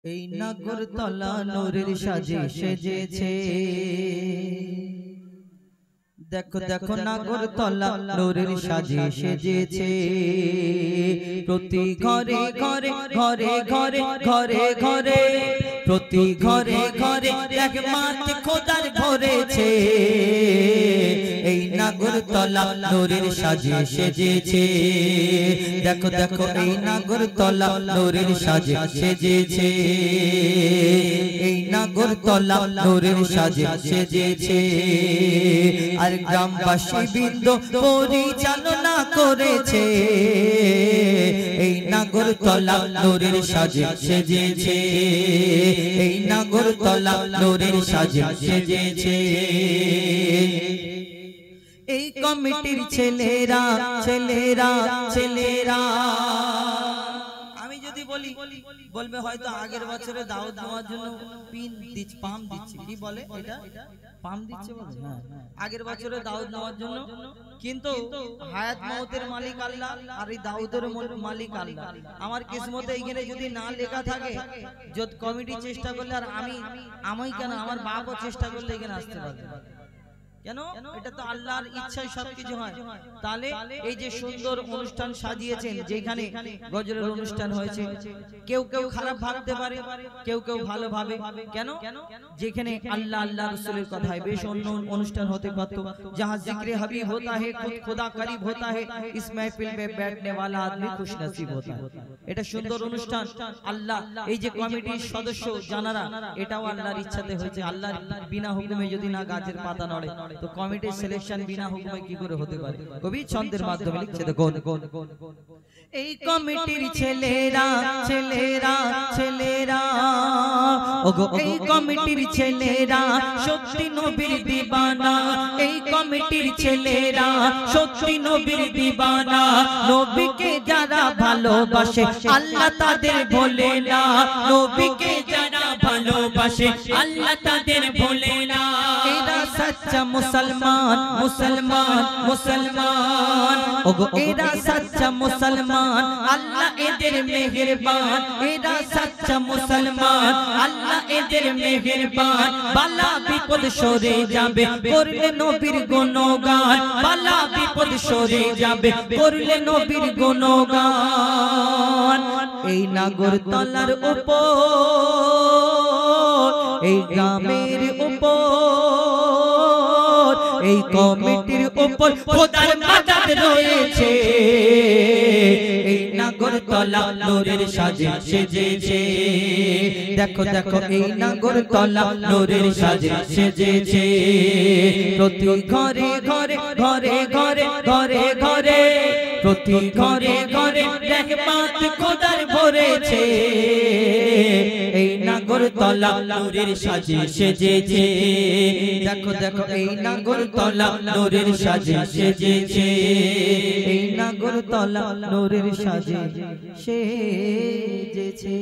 এই নাগরতলা নূরের সাজে সেজেছে। দেখো দেখো নাগরতলা নূরের সাজে সেজেছে। প্রতি ঘরে ঘরে ঘরে ঘরে ঘরে ঘরে প্রতি ঘরে ঘরে রহমত খোদার ভরেছে। এই নাগরতলা নূরের সাজে সেজেছে। দেখো দেখো এই নাগরতলা নূরের সাজে সেজেছে। এই নাগরতলা নূরের সাজে সেজেছে। আর গ্রামবাসী বৃন্দ পরিচালনা করেছে। এই নাগরতলা নূরের সাজে সেজেছে। এই নাগরতলা নূরের সাজে সেজেছে। এই কমিটির ছেলেরা ছেলেরা ছেলেরা আমি যদি বলি বলবে হয়তো আগের বছরে দাওয়াত দেওয়ার জন্য পিন দিচ্ছে পাম দিচ্ছে কি বলে এটা পাম দিচ্ছে বলে আগের বছরে দাওয়াত নেওয়ার জন্য। কিন্তু হায়াত মওতের মালিক আল্লাহ আর এই দাউদের মালিক আল্লাহ। আমার কিসমতে এইখানে যদি না লেখা থাকে যদি কমিটি চেষ্টা করলে আর আমি কেন আমার বাপও চেষ্টা করলে এখানে আসতে পারবে কেন? এটা তো আল্লাহর ইচ্ছায় সবকিছু হয়। তাহলে এই যে সুন্দর অনুষ্ঠান সাজিয়েছেন, যেখানে গজলের অনুষ্ঠান হয়েছে, কেউ কেউ খারাপ ভাবতে পারে, কেউ কেউ ভালো ভাবে। কেন? যেখানে আল্লাহ আল্লাহ রাসূলের কথায় বেশ অন্য অনুষ্ঠান হতে পারত। जहां जिक्र हबीब होता है खुद खुदा करीब होता है, इस महफिल में बैठने वाला आदमी खुश नसीब होता है। এটা সুন্দর অনুষ্ঠান আল্লাহ এই যে কমিটির সদস্য জানারা, এটাও আল্লাহর ইচ্ছাতে হয়েছে। আল্লাহর বিনা হুকুমে যদি না গাছের পাতা নড়ে তো কমিটির সিলেকশন বিনা হুকুমে কি করে হতে পারে? কবি ছন্দের মাধ্যমে লিখছে দেখো, এই কমিটির ছেলেরা ছেলেরা ছেলেরা ওগো এই কমিটির ছেলেরা সত্যি নবীর দিবানা। এই কমিটির ছেলেরা সত্যি নবীর দিবানা। নবীকে যারা ভালোবাসে আল্লাহ তাদের ভোলে না। নবীকে যারা ভালোবাসে আল্লাহ তাদের ভোলে না। এরা সচ্চা মুসলমান মুসলমান মুসলমান ওগো এরা সচ্চা মুসলমান, আল্লাহ এদের মেহেরবান। এরা সচ্চা মুসলমান, আল্লাহ এদের মেহেরবান। বালা বিপদ সরে যাবে করলে নবীর গুণগান। বালা বিপদ সরে যাবে করলে নবীর গুণগান। এই নাগরতলার উপর এই গ্রামের উপর এই কমিটির উপর খোদার মাদদ রয়েছে। এই নাগরতলা নূরের সাজে সেজেছে। দেখো দেখো এই নাগরতলা নূরের সাজে সেজেছে। প্রতি ঘরে ঘরে ঘরে ঘরে ঘরে ঘরে প্রতি ঘরে ঘরে রহমত খোদার ভরেছে। এই নাগরতলা নূরের সাজে সেজেছে। দেখো দেখো এই নাগরতলা নূরের সাজে সেজেছে। এই নাগরতলা নূরের সাজে সেজেছে।